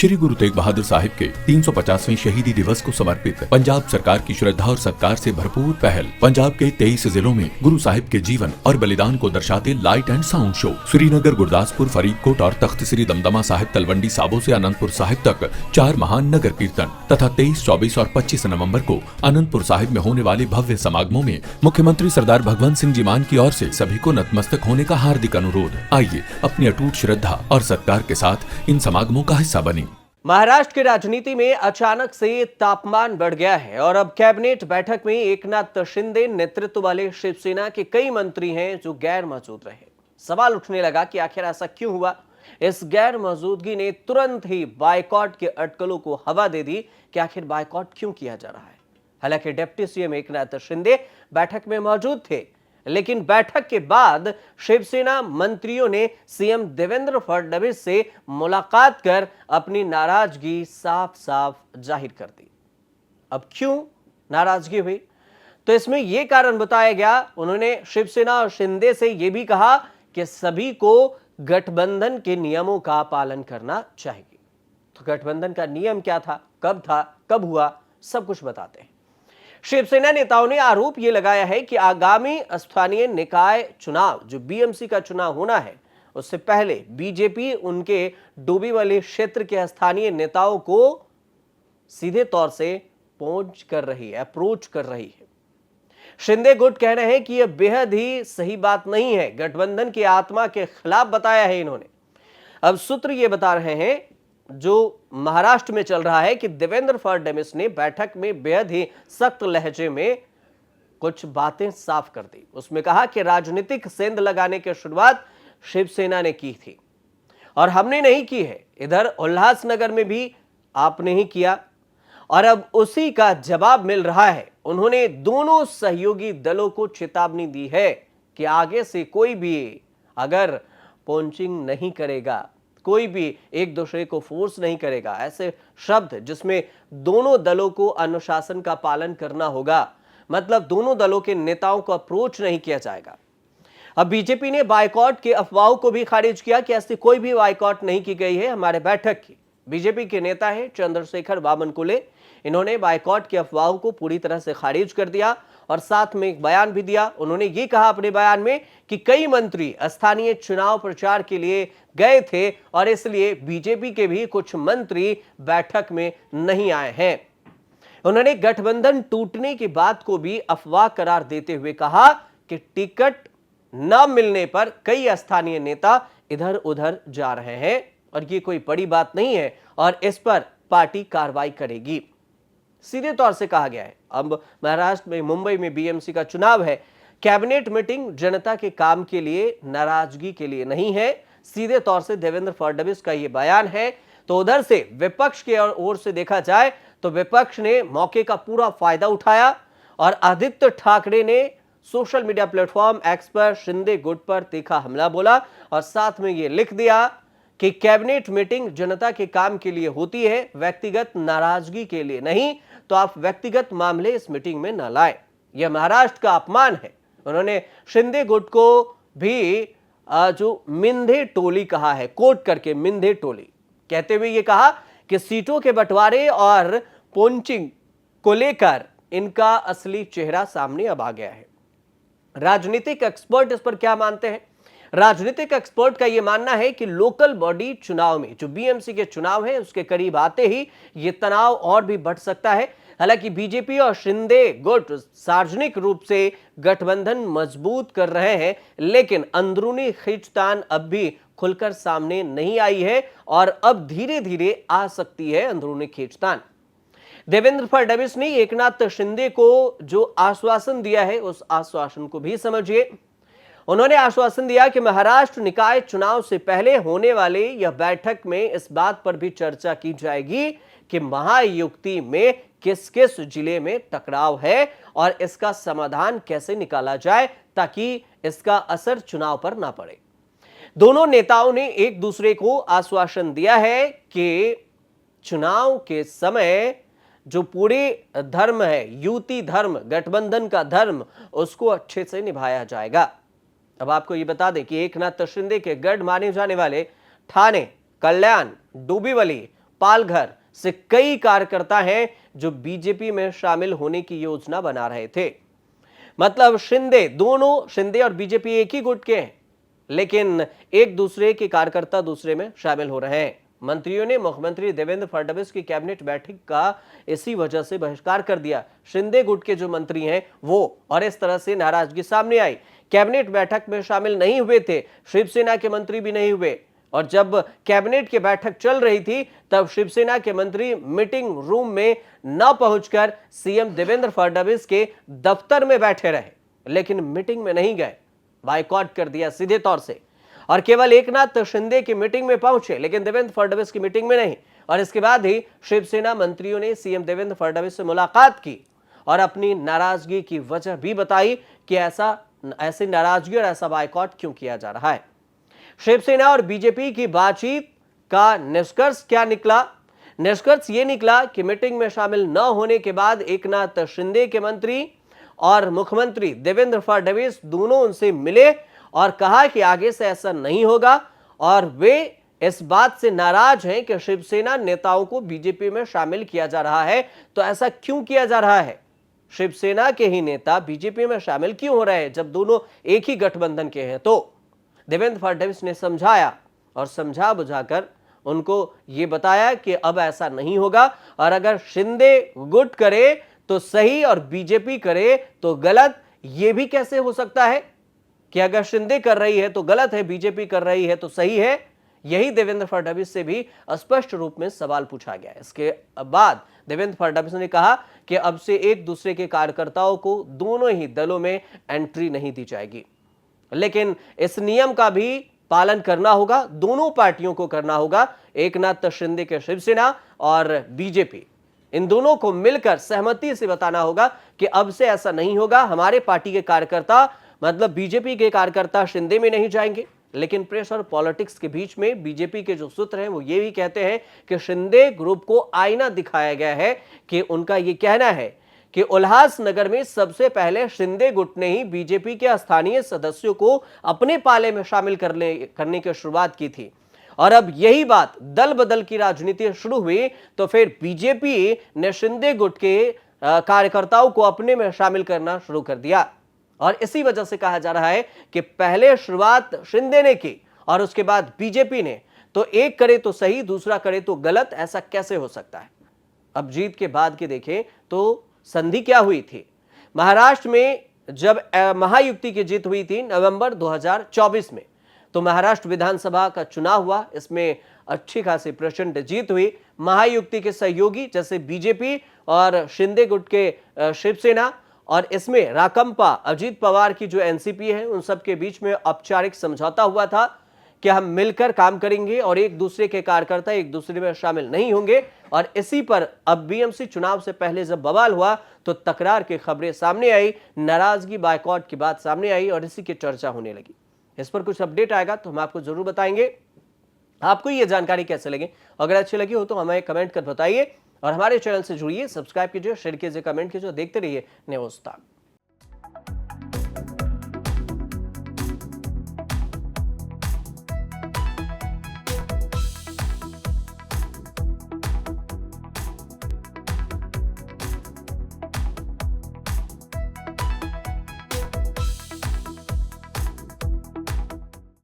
श्री गुरु तेग बहादुर साहिब के 350वें शहीदी दिवस को समर्पित पंजाब सरकार की श्रद्धा और सत्कार से भरपूर पहल। पंजाब के 23 जिलों में गुरु साहिब के जीवन और बलिदान को दर्शाते light and sound show Srinagar, Gurdaspur, Faridkot और तख्त श्री दमदमा साहिब, तलवंडी साबो से अनंतपुर साहिब तक 4 महान नगर कीर्तन तथा 23, 24 और 25 नवम्बर को अनंतपुर साहिब में होने वाले भव्य समागमों में मुख्यमंत्री सरदार भगवंत सिंह जी मान की ओर से सभी को नतमस्तक होने का हार्दिक अनुरोध। आइए अपनी अटूट श्रद्धा और सत्कार के साथ इन समागमों का हिस्सा बने। महाराष्ट्र की राजनीति में अचानक से तापमान बढ़ गया है और अब कैबिनेट बैठक में एकनाथ शिंदे नेतृत्व वाले शिवसेना के कई मंत्री हैं जो गैर मौजूद रहे। सवाल उठने लगा कि आखिर ऐसा क्यों हुआ। इस गैर मौजूदगी ने तुरंत ही बायकॉट के अटकलों को हवा दे दी कि आखिर बायकॉट क्यों किया जा रहा है। हालांकि डिप्टी सीएम एकनाथ शिंदे बैठक में मौजूद थे, लेकिन बैठक के बाद शिवसेना मंत्रियों ने सीएम देवेंद्र फडणवीस से मुलाकात कर अपनी नाराजगी साफ साफ जाहिर कर दी। अब क्यों नाराजगी हुई, तो इसमें यह कारण बताया गया। उन्होंने शिवसेना और शिंदे से यह भी कहा कि सभी को गठबंधन के नियमों का पालन करना चाहिए। तो गठबंधन का नियम क्या था, कब हुआ, सब कुछ बताते हैं। शिवसेना नेताओं ने आरोप यह लगाया है कि आगामी स्थानीय निकाय चुनाव जो बीएमसी का चुनाव होना है, उससे पहले बीजेपी उनके डोंबिवली क्षेत्र के स्थानीय नेताओं को सीधे तौर से अप्रोच कर रही है। शिंदे गुट कह रहे हैं कि यह बेहद ही सही बात नहीं है, गठबंधन की आत्मा के खिलाफ बताया है इन्होंने। अब सूत्र यह बता रहे हैं जो महाराष्ट्र में चल रहा है कि देवेंद्र फडणवीस ने बैठक में बेहद ही सख्त लहजे में कुछ बातें साफ कर दी। उसमें कहा कि राजनीतिक सेंध लगाने की शुरुआत शिवसेना ने की थी और हमने नहीं की है। इधर उल्लासनगर में भी आपने ही किया और अब उसी का जवाब मिल रहा है। उन्होंने दोनों सहयोगी दलों को चेतावनी दी है कि आगे से कोई भी अगर पोंचिंग नहीं करेगा, कोई भी एक दूसरे को फोर्स नहीं करेगा, ऐसे शब्द जिसमें दोनों दलों को अनुशासन का पालन करना होगा, मतलब दोनों दलों के नेताओं को अप्रोच नहीं किया जाएगा। अब बीजेपी ने बायकॉट के अफवाहों को भी खारिज किया कि ऐसी कोई भी बायकॉट नहीं की गई है हमारे बैठक की। बीजेपी के नेता है चंद्रशेखर बावनकुले, इन्होंने बायकॉट की अफवाहों को पूरी तरह से खारिज कर दिया और साथ में एक बयान भी दिया। उन्होंने ये कहा अपने बयान में कि कई मंत्री स्थानीय चुनाव प्रचार के लिए गए थे और इसलिए बीजेपी के भी कुछ मंत्री बैठक में नहीं आए हैं। उन्होंने गठबंधन टूटने की बात को भी अफवाह करार देते हुए कहा कि टिकट न मिलने पर कई स्थानीय नेता इधर उधर जा रहे हैं और ये कोई बड़ी बात नहीं है और इस पर पार्टी कार्रवाई करेगी। सीधे तौर से कहा गया है अब महाराष्ट्र में मुंबई में बीएमसी का चुनाव है। कैबिनेट मीटिंग जनता के काम के लिए, नाराजगी के लिए नहीं है। सीधे तौर से देवेंद्र फडणवीस का यह बयान है। तो उधर से विपक्ष के ओर से देखा जाए तो विपक्ष ने मौके का पूरा फायदा उठाया और आदित्य ठाकरे ने सोशल मीडिया प्लेटफॉर्म एक्स पर शिंदे गुट पर तीखा हमला बोला और साथ में यह लिख दिया कि कैबिनेट मीटिंग जनता के काम के लिए होती है, व्यक्तिगत नाराजगी के लिए नहीं, तो आप व्यक्तिगत मामले इस मीटिंग में न लाएं। यह महाराष्ट्र का अपमान है। उन्होंने शिंदे गुट को भी जो मिंधे टोली कहा है, कोट करके मिंधे टोली कहते हुए यह कहा कि सीटों के बंटवारे और पोंचिंग को लेकर इनका असली चेहरा सामने अब आ गया है। राजनीतिक एक्सपर्ट इस पर क्या मानते हैं? राजनीतिक एक्सपर्ट का यह मानना है कि लोकल बॉडी चुनाव में जो बीएमसी के चुनाव है उसके करीब आते ही यह तनाव और भी बढ़ सकता है। हालांकि बीजेपी और शिंदे गुट सार्वजनिक रूप से गठबंधन मजबूत कर रहे हैं, लेकिन अंदरूनी खींचतान अब भी खुलकर सामने नहीं आई है और अब धीरे धीरे आ सकती है अंदरूनी खींचतान। देवेंद्र फडणवीस ने एकनाथ शिंदे को जो आश्वासन दिया है उस आश्वासन को भी समझिए। उन्होंने आश्वासन दिया कि महाराष्ट्र निकाय चुनाव से पहले होने वाले यह बैठक में इस बात पर भी चर्चा की जाएगी कि महायुति में किस किस जिले में टकराव है और इसका समाधान कैसे निकाला जाए ताकि इसका असर चुनाव पर ना पड़े। दोनों नेताओं ने एक दूसरे को आश्वासन दिया है कि चुनाव के समय जो पूरे धर्म है, युति धर्म, गठबंधन का धर्म, उसको अच्छे से निभाया जाएगा। अब आपको ये बता दें कि एकनाथ शिंदे के गढ़ माने जाने वाले ठाणे, कल्याण, डोंबिवली, पालघर से कई कार्यकर्ता हैं जो बीजेपी में शामिल होने की योजना बना रहे थे। मतलब शिंदे और बीजेपी एक ही गुट के हैं, लेकिन एक दूसरे के कार्यकर्ता दूसरे में शामिल हो रहे हैं। मंत्रियों ने मुख्यमंत्री देवेंद्र फडणवीस की कैबिनेट बैठक का इसी वजह से बहिष्कार कर दिया। शिंदे गुट के जो मंत्री हैं वो, और इस तरह से नाराजगी सामने आई। कैबिनेट बैठक में शामिल नहीं हुए थे, शिवसेना के मंत्री भी नहीं हुए। और जब कैबिनेट की बैठक चल रही थी तब शिवसेना के मंत्री मीटिंग रूम में न पहुंचकर सीएम देवेंद्र फडणवीस के दफ्तर में बैठे रहे, लेकिन मीटिंग में नहीं गए। बायकॉट कर दिया सीधे तौर से। और केवल एकनाथ शिंदे की मीटिंग में पहुंचे, लेकिन देवेंद्र फडणवीस की मीटिंग में नहीं। और इसके बाद ही शिवसेना मंत्रियों ने सीएम देवेंद्र फडणवीस से मुलाकात की और अपनी नाराजगी की वजह भी बताई कि ऐसी नाराजगी और ऐसा बायकॉट क्यों किया जा रहा है। शिवसेना और बीजेपी की बातचीत का निष्कर्ष क्या निकला? निष्कर्ष यह निकला कि मीटिंग में शामिल न होने के बाद एकनाथ शिंदे के मंत्री और मुख्यमंत्री देवेंद्र फडणवीस दोनों उनसे मिले और कहा कि आगे से ऐसा नहीं होगा, और वे इस बात से नाराज हैं कि शिवसेना नेताओं को बीजेपी में शामिल किया जा रहा है। तो ऐसा क्यों किया जा रहा है? शिवसेना के ही नेता बीजेपी में शामिल क्यों हो रहे हैं जब दोनों एक ही गठबंधन के हैं? तो देवेंद्र फडणवीस ने समझाया और समझा बुझाकर उनको यह बताया कि अब ऐसा नहीं होगा, और अगर शिंदे गुट करे तो सही और बीजेपी करे तो गलत। यह भी कैसे हो सकता है कि अगर शिंदे कर रही है तो गलत है, बीजेपी कर रही है तो सही है? यही देवेंद्र फडणवीस से भी स्पष्ट रूप में सवाल पूछा गया। इसके बाद देवेंद्र फडणवीस ने कहा कि अब से एक दूसरे के कार्यकर्ताओं को दोनों ही दलों में एंट्री नहीं दी जाएगी, लेकिन इस नियम का भी पालन करना होगा, दोनों पार्टियों को करना होगा। एकनाथ शिंदे के शिवसेना और बीजेपी, इन दोनों को मिलकर सहमति से बताना होगा कि अब से ऐसा नहीं होगा। हमारे पार्टी के कार्यकर्ता, मतलब बीजेपी के कार्यकर्ता शिंदे में नहीं जाएंगे। लेकिन प्रेस और पॉलिटिक्स के बीच में बीजेपी के जो सूत्र हैं वो ये भी कहते हैं कि शिंदे ग्रुप को आईना दिखाया गया है, कि उनका ये कहना है कि उल्लासनगर में सबसे पहले शिंदे गुट ने ही बीजेपी के स्थानीय सदस्यों को अपने पाले में शामिल करने की शुरुआत की थी, और अब यही बात दल बदल की राजनीति शुरू हुई तो फिर बीजेपी ने शिंदे गुट के कार्यकर्ताओं को अपने में शामिल करना शुरू कर दिया। और इसी वजह से कहा जा रहा है कि पहले शुरुआत शिंदे ने की और उसके बाद बीजेपी ने। तो एक करे तो सही, दूसरा करे तो गलत, ऐसा कैसे हो सकता है? अब जीत के बाद की देखें तो संधि क्या हुई थी। महाराष्ट्र में जब महायुति की जीत हुई थी नवंबर 2024 में, तो महाराष्ट्र विधानसभा का चुनाव हुआ। इसमें अच्छी खासी प्रचंड जीत हुई। महायुति के सहयोगी जैसे बीजेपी और शिंदे गुट के शिवसेना, और इसमें राकंपा अजीत पवार की जो एनसीपी है, उन सब के बीच में औपचारिक समझौता हुआ था कि हम मिलकर काम करेंगे और एक दूसरे के कार्यकर्ता एक दूसरे में शामिल नहीं होंगे। और इसी पर अब बीएमसी चुनाव से पहले जब बवाल हुआ तो तकरार की खबरें सामने आई, नाराजगी, बायकॉट की बात सामने आई और इसी की चर्चा होने लगी। इस पर कुछ अपडेट आएगा तो हम आपको जरूर बताएंगे। आपको ये जानकारी कैसे लगी? अगर अच्छी लगी हो तो हमें कमेंट कर बताइए, और हमारे चैनल से जुड़िए, सब्सक्राइब कीजिए, शेयर कीजिए, कमेंट कीजिए, देखते रहिए न्यूज़ तक।